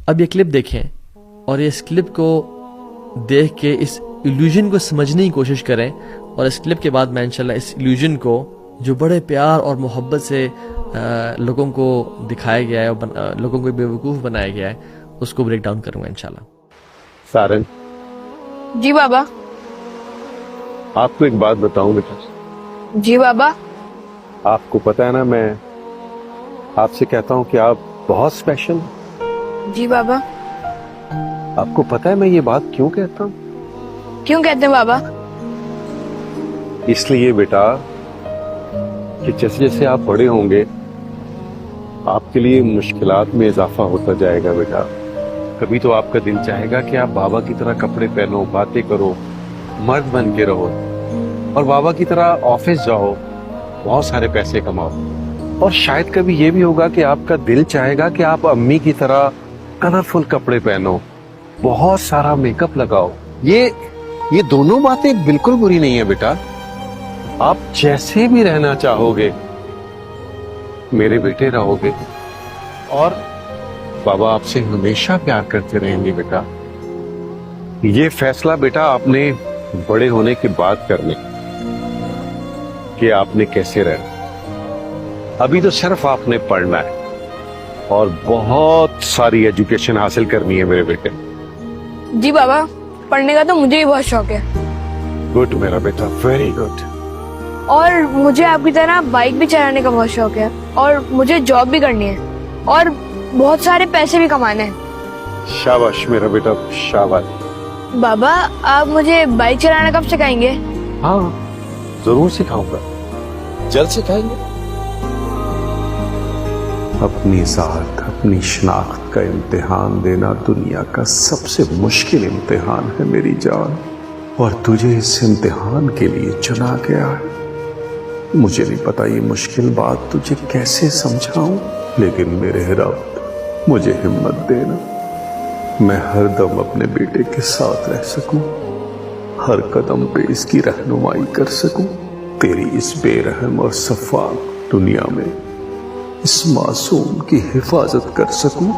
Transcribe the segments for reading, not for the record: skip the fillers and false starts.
اب یہ کلپ دیکھیں اور اس کلپ کو دیکھ کے اس ایلیوژن کو سمجھنے کی کوشش کریں, اور اس کلپ کے بعد میں انشاءاللہ اس ایلیوژن کو جو بڑے پیار اور محبت سے لوگوں کو دکھایا گیا ہے اور لوگوں کو بے وقوف بنایا گیا ہے, اس کو بریک ڈاؤن کروں گا انشاءاللہ. سارن, جی بابا. آپ کو ایک بات بتاؤں بیٹا. جی بابا. آپ کو پتا ہے نا, میں آپ سے کہتا ہوں کہ آپ بہت اسپیشل. جی بابا. آپ کو پتا ہے میں یہ بات کیوں کہتا ہوں؟ کیوں کہتے ہیں بابا؟ اس لیے بیٹا کہ جیسے جیسے آپ بڑے ہوں گے آپ کے لیے مشکلات میں اضافہ ہوتا جائے گا بیٹا. کبھی تو آپ کا دل چاہے گا کہ آپ بابا کی طرح کپڑے پہنو, باتیں کرو, مرد بن کے رہو, اور بابا کی طرح آفس جاؤ, بہت سارے پیسے کماؤ. اور شاید کبھی یہ بھی ہوگا کہ آپ کا دل چاہے گا کہ آپ امی کی طرح کلرفل کپڑے پہنو, بہت سارا میک اپ لگاؤ. یہ دونوں باتیں بالکل بری نہیں ہے بیٹا. آپ جیسے بھی رہنا چاہو گے میرے بیٹے رہو گے, اور بابا آپ سے ہمیشہ پیار کرتے رہیں گے بیٹا. یہ فیصلہ بیٹا آپ نے بڑے ہونے کے بعد کرنے کہ آپ نے کیسے رہنا. ابھی تو صرف آپ نے پڑھنا ہے اور بہت ساری ایجوکیشن حاصل کرنی ہے میرے بیٹے. جی بابا, پڑھنے کا تو مجھے بھی بہت شوق ہے. گڈ میرا بیٹا, ویری گڈ. اور مجھے آپ کی طرح بائک بھی چلانے کا بہت شوق ہے, اور مجھے جاب بھی کرنی ہے, اور بہت سارے پیسے بھی کمانے ہیں. شاباش میرا بیٹا, شاباش. بابا, آپ مجھے بائک چلانا کب سکھائیں گے؟ ہاں ضرور سکھاؤں گا, جلد سکھائیں گے. اپنی ذات, اپنی شناخت کا امتحان دینا دنیا کا سب سے مشکل امتحان ہے میری جان, اور تجھے اس امتحان کے لیے چنا گیا ہے. مجھے نہیں پتا یہ مشکل بات تجھے کیسے سمجھاؤں, لیکن میرے رب مجھے ہمت دینا, میں ہر دم اپنے بیٹے کے ساتھ رہ سکوں, ہر قدم پہ اس کی رہنمائی کر سکوں, تیری اس بے رحم اور شفاف دنیا میں اس معصوم کی حفاظت کر سکوں.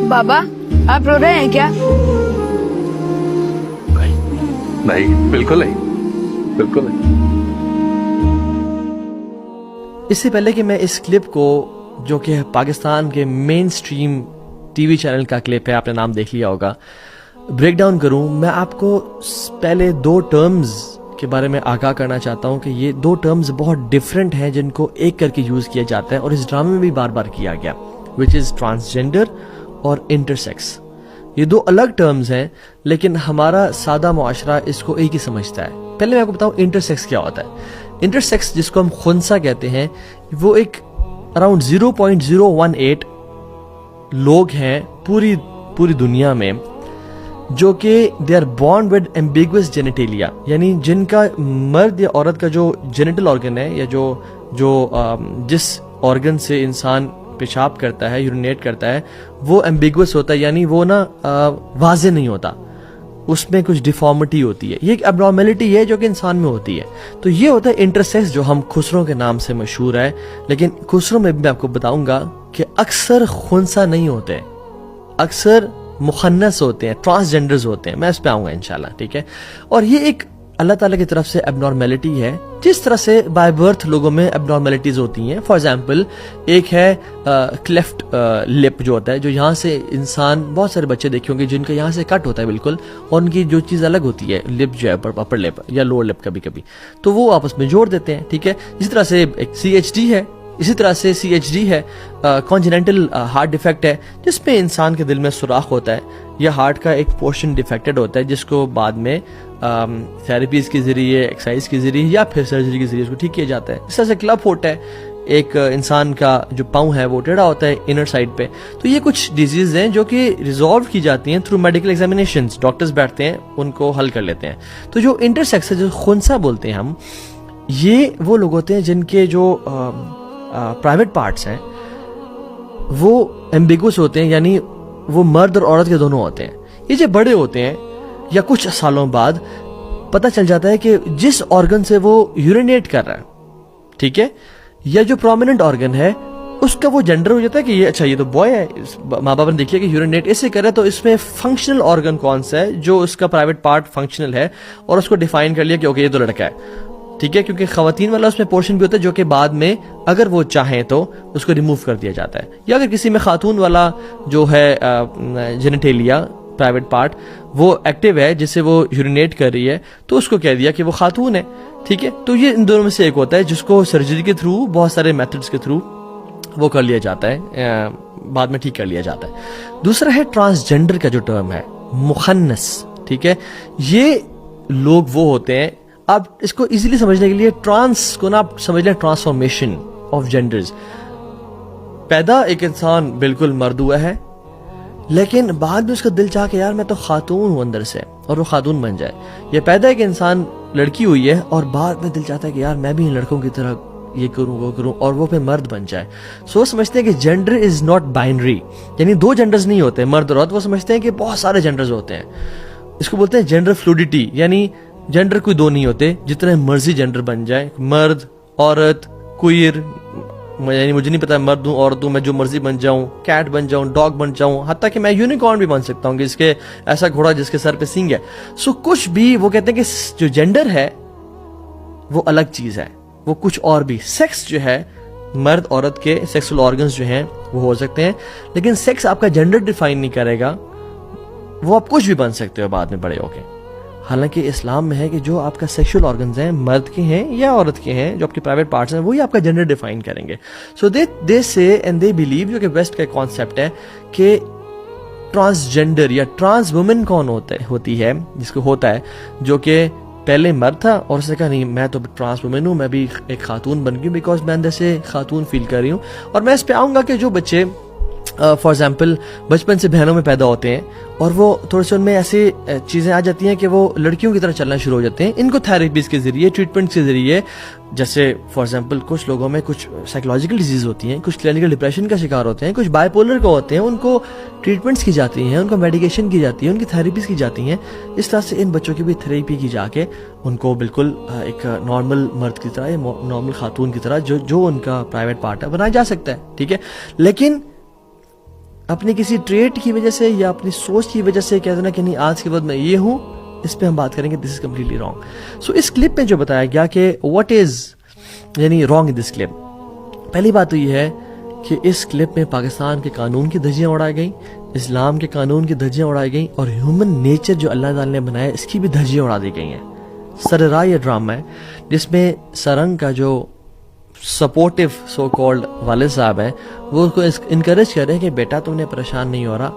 بابا, آپ رو رہے ہیں کیا؟ نہیں, بالکل نہیں, بالکل نہیں. اس سے پہلے کہ میں اس کلپ کو, جو کہ پاکستان کے مین سٹریم ٹی وی چینل کا کلپ ہے, آپ نے نام دیکھ لیا ہوگا, بریک ڈاؤن کروں, میں آپ کو پہلے 2 ٹرمز کے بارے میں آگاہ کرنا چاہتا ہوں کہ یہ 2 ٹرمز بہت ڈیفرنٹ ہیں جن کو ایک کر کے یوز کیا جاتا ہے, اور اس ڈرامے میں بھی بار بار کیا گیا, وچ از ٹرانسجینڈر اور انٹرسیکس. یہ 2 الگ ٹرمز ہیں, لیکن ہمارا سادہ معاشرہ اس کو ایک ہی سمجھتا ہے. پہلے میں آپ کو بتاؤں انٹرسیکس کیا ہوتا ہے. انٹرسیکس, جس کو ہم خنثی کہتے ہیں, وہ ایک اراؤنڈ 0.018 لوگ ہیں پوری دنیا میں جو کہ they are born with ambiguous genitalia, یعنی جن کا مرد یا عورت کا جو جینیٹل آرگن ہے, یا جو جس آرگن سے انسان پیشاب کرتا ہے, یورینیٹ کرتا ہے, وہ ایمبیگوس ہوتا ہے, یعنی وہ نا واضح نہیں ہوتا, اس میں کچھ ڈیفارمٹی ہوتی ہے. یہ ایک اب نارملٹی ہے جو کہ انسان میں ہوتی ہے. تو یہ ہوتا ہے انٹرسیکس, جو ہم خسروں کے نام سے مشہور ہے. لیکن خسروں میں بھی میں آپ کو بتاؤں گا کہ اکثر خنثی نہیں ہوتے, اکثر مخنث ہوتے ہیں, ٹرانسجینڈرز ہوتے ہیں. میں اس پہ آؤں گا انشاءاللہ, ٹھیک ہے. اور یہ ایک اللہ تعالیٰ کی طرف سے اب نارملٹی ہے, جس طرح سے بائی برتھ لوگوں میں اب نارملٹیز ہوتی ہیں. فار ایگزامپل, ایک ہے کلیفٹ لپ جو ہوتا ہے, جو یہاں سے انسان, بہت سارے بچے دیکھے ہوں گے جن کا یہاں سے کٹ ہوتا ہے بالکل, اور ان کی جو چیز الگ ہوتی ہے, لپ جو ہے اپر لپ یا لوور لپ کبھی کبھی, تو وہ آپس میں جوڑ دیتے ہیں, ٹھیک ہے. اسی طرح سے ایک CHD ہے, اسی طرح سے CHD ہے کانجنٹل ہارٹ ڈیفیکٹ ہے, جس میں انسان کے دل میں سوراخ ہوتا ہے, یا ہارٹ کا ایک پورشن ڈیفیکٹڈ ہوتا ہے, جس کو بعد میں تھیراپیز کے ذریعے, ایکسرسائز کے ذریعے, یا پھر سرجری کے ذریعے اس کو ٹھیک کیا جاتا ہے. اس طرح سے کلب فوٹ ہے, ایک انسان کا جو پاؤں ہے وہ ٹیڑھا ہوتا ہے انر سائڈ پہ. تو یہ کچھ ڈیزیز ہیں جو کہ ریزالو کی جاتی ہیں تھرو میڈیکل ایگزامینیشنز, ڈاکٹرز بیٹھتے ہیں, ان کو حل کر لیتے ہیں. تو جو انٹرسیکس ہے, جو خنثی بولتے ہیں ہم, یہ وہ لوگ ہوتے ہیں جن کے جو پرائیویٹ پارٹس ہیں وہ ایمبیگوس ہوتے ہیں, یعنی وہ مرد اور عورت کے دونوں ہوتے ہیں. یہ جو بڑے ہوتے ہیں یا کچھ سالوں بعد پتہ چل جاتا ہے کہ جس آرگن سے وہ یورینیٹ کر رہا ہے, ٹھیک ہے, یا جو پرومیننٹ آرگن ہے اس کا وہ جینڈر ہو جاتا ہے کہ یہ اچھا یہ تو بوائے ہے, ماں باپ نے دیکھ لیا کہ یورینیٹ اسے کرے تو اس میں فنکشنل آرگن کون سا ہے جو اس کا پرائیویٹ پارٹ فنکشنل ہے, اور اس کو ڈیفائن کر لیا کہ اوکے یہ تو لڑکا ہے, ٹھیک ہے, کیونکہ خواتین والا اس میں پورشن بھی ہوتا ہے جو کہ بعد میں اگر وہ چاہیں تو اس کو ریموو کر دیا جاتا ہے, یا اگر کسی میں خاتون والا جو ہے جینیٹیلیا پرائیویٹ پارٹ وہ ایکٹیو ہے جس سے وہ یورینیٹ کر رہی ہے تو اس کو کہہ دیا کہ وہ خاتون ہے, ٹھیک ہے. تو یہ ان دونوں میں سے ایک ہوتا ہے جس کو سرجری کے تھرو بہت سارے میتھڈز کے تھرو وہ کر لیا جاتا ہے, بعد میں ٹھیک کر لیا جاتا ہے. دوسرا ہے ٹرانسجینڈر کا جو ٹرم ہے, مخنث, ٹھیک ہے. یہ لوگ وہ ہوتے ہیں, آپ اس کو ایزیلی سمجھنے کے لیے ٹرانس کو نا آپ سمجھ لیں ٹرانسفارمیشن آف جینڈرز. پیدا ایک انسان بالکل مرد ہوا ہے, لیکن بعد میں اس کا دل چاہ کہ یار میں تو خاتون ہوں اندر سے, اور وہ خاتون بن جائے. یہ پیدا ایک انسان لڑکی ہوئی ہے اور بعد میں دل چاہتا ہے کہ یار میں بھی ان لڑکوں کی طرح یہ کروں وہ کروں, اور وہ پھر مرد بن جائے. سو سمجھتے ہیں کہ جینڈر از ناٹ بائنری, یعنی دو جینڈرز نہیں ہوتے مرد اور عورت, وہ سمجھتے ہیں کہ بہت سارے جینڈرز ہوتے ہیں. اس کو بولتے ہیں جینڈر فلوڈیٹی, یعنی جینڈر کوئی دو نہیں ہوتے, جتنے مرضی جینڈر بن جائے, مرد عورت کوئر, یعنی مجھے نہیں پتا مرد ہوں عورت ہوں, میں جو مرضی بن جاؤں, کیٹ بن جاؤں, ڈاگ بن جاؤں, حتیٰ کہ میں یونیکارن بھی بن سکتا ہوں کہ اس کے ایسا گھوڑا جس کے سر پہ سینگ ہے. سو کچھ بھی وہ کہتے ہیں کہ جو جینڈر ہے وہ الگ چیز ہے, وہ کچھ اور بھی. سیکس جو ہے مرد عورت کے سیکسول آرگنز جو ہیں وہ ہو سکتے ہیں, لیکن سیکس آپ کا جینڈر ڈیفائن نہیں کرے گا, وہ آپ کچھ بھی بن سکتے ہو بعد میں بڑے ہو کے. حالانکہ اسلام میں ہے کہ جو آپ کا سیکشول آرگنز ہیں مرد کے ہیں یا عورت کے ہیں, جو آپ کے پرائیویٹ پارٹس ہیں وہی آپ کا جینڈر ڈیفائن کریں گے. سو دے سے اینڈ دے بلیو, جو کہ ویسٹ کا کانسیپٹ ہے کہ ٹرانسجینڈر یا ٹرانس وومن کون ہوتی ہے, جس کو ہوتا ہے جو کہ پہلے مرد تھا اور اس نے کہا نہیں میں تو ٹرانس وومن ہوں, میں بھی ایک خاتون بن گئی بیکاز میں اندر سے خاتون فیل کر رہی ہوں. اور میں اس پہ آؤں گا کہ جو بچے فار ایگزامپل بچپن سے بہنوں میں پیدا ہوتے ہیں اور وہ تھوڑے سے ان میں ایسی چیزیں آ جاتی ہیں کہ وہ لڑکیوں کی طرح چلنا شروع ہو جاتے ہیں, ان کو تھیراپیز کے ذریعے, ٹریٹمنٹ کے ذریعے, جیسے فار ایگزامپل کچھ لوگوں میں کچھ سائیکولوجیکل ڈیزیز ہوتی ہیں, کچھ کلینکل ڈپریشن کا شکار ہوتے ہیں, کچھ بائی پولر کو ہوتے ہیں, ان کو ٹریٹمنٹس کی جاتی ہیں, ان کو میڈیکیشن کی جاتی ہے, ان کی تھیراپیز کی جاتی ہیں. اس طرح سے ان بچوں کی بھی تھیراپی کی جا کے ان کو بالکل ایک نارمل مرد کی طرح یا نارمل خاتون کی طرح جو ان کا پرائیویٹ پارٹ ہے بنایا جا سکتا ہے, ٹھیک ہے. لیکن اپنی کسی ٹریٹ کی وجہ سے یا اپنی سوچ کی وجہ سے کہتے ہیں کہ نہیں آج کے بعد میں یہ ہوں, اس پہ ہم بات کریں گے. This is completely wrong. So اس کلپ میں جو بتایا گیا کہ واٹ از یعنی رانگ ان دس کلپ, پہلی بات تو یہ ہے کہ اس کلپ میں پاکستان کے قانون کی دھجیاں اڑائی گئیں, اسلام کے قانون کی دھجیاں اڑائی گئیں, اور ہیومن نیچر جو اللہ تعالی نے بنایا اس کی بھی دھجیاں اڑا دی گئی ہیں. سرراہ یہ ڈرامہ ہے جس میں سرنگ کا جو سپورٹو سو کالڈ والد صاحب ہیں وہ اس کو انکریج کر رہے ہیں کہ بیٹا تم نے پریشان نہیں ہو رہا,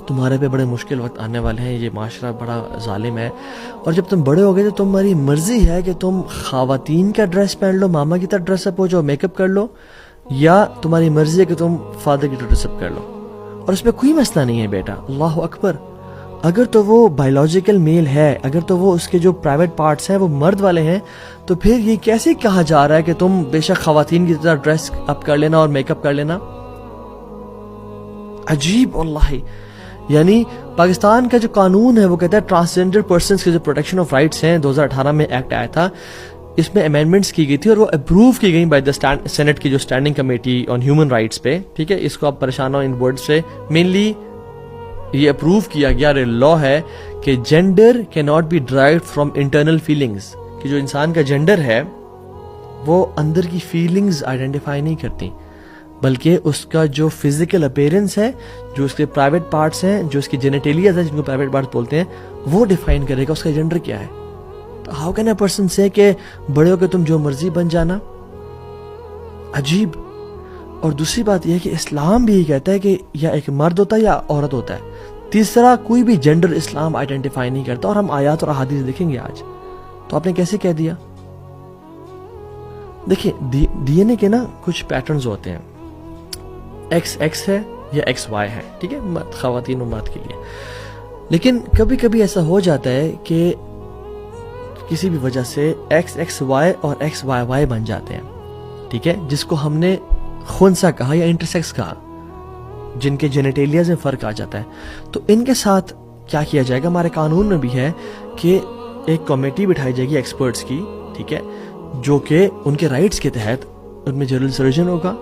تمہارے پہ بڑے مشکل وقت آنے والے ہیں, یہ معاشرہ بڑا ظالم ہے, اور جب تم بڑے ہو گئے تو تمہاری مرضی ہے کہ تم خواتین کا ڈریس پہن لو, ماما کی طرح ڈریس اپ ہو جاؤ, میک اپ کر لو, یا تمہاری مرضی ہے کہ تم فادر کی طرح ڈریس اپ کر لو, اور اس میں کوئی مسئلہ نہیں ہے بیٹا. اللہ اکبر. اگر تو وہ بایولوجیکل میل ہے, اگر تو وہ اس کے جو پرائیویٹ پارٹس ہیں وہ مرد والے ہیں, تو پھر یہ کیسے کہا جا رہا ہے کہ تم بے شک خواتین کی طرح ڈریس اپ کر لینا اور میک اپ کر لینا. عجیب واللہ. یعنی پاکستان کا جو قانون ہے وہ کہتا ہے ٹرانسجینڈر پرسنز کے جو پروٹیکشن آف رائٹس ہیں 2018 میں ایکٹ آیا تھا, اس میں امینڈمنٹس کی گئی تھی اور وہ اپروو کی گئی بائی دا سینٹ کی جو standing committee on human rights پہ, ٹھیک ہے. اس کو آپ پریشان ہو ان ورڈ سے, مینلی یہ اپروو کیا گیا لا ہے کہ جینڈر کی not be derived from internal feelings, کہ جو انسان کا جینڈر ہے وہ اندر کی فیلنگز آئیڈینٹیفائی نہیں کرتی, بلکہ اس کا جو فزیکل اپیرنس ہے, جو اس کے پرائیویٹ پارٹس ہیں, جو اس کی جینیٹیلیاز ہیں جن کو پرائیویٹ پارٹس بولتے ہیں, وہ ڈیفائن کرے گا اس کا جینڈر کیا ہے. تو ہاؤ کین اے پرسن سے کہ بڑے ہو کے تم جو مرضی بن جانا, عجیب. اور دوسری بات یہ ہے کہ اسلام بھی یہ کہتا ہے کہ یا ایک مرد ہوتا ہے یا عورت ہوتا ہے, تیسرا کوئی بھی جینڈر اسلام آئیڈینٹیفائی نہیں کرتا. اور ہم آیات اور احادیث دیکھیں گے آج, تو آپ نے کیسے کہہ دیا. دیکھیں ڈی این اے کے نا کچھ پیٹرنز ہوتے ہیں, ایکس ایکس ہے یا ایکس وائی ہے, ٹھیک ہے, خواتین و مرد کے لیے. لیکن کبھی کبھی ایسا ہو جاتا ہے کہ کسی بھی وجہ سے ایکس ایکس وائی اور ایکس وائی وائی بن جاتے ہیں, ٹھیک ہے, جس کو ہم نے خنثی کہا یا انٹرسیکس کہا, جن کے جینیٹیلیاز میں فرق آ جاتا ہے. تو ان کے ساتھ کیا کیا جائے گا, ہمارے قانون میں بھی ہے کہ ایک کمیٹی بٹھائی جائے گی ایکسپرٹس کی, ٹھیک ہے, جو کہ ان کے رائٹس کے تحت ان میں جنرل سرجن ہوگا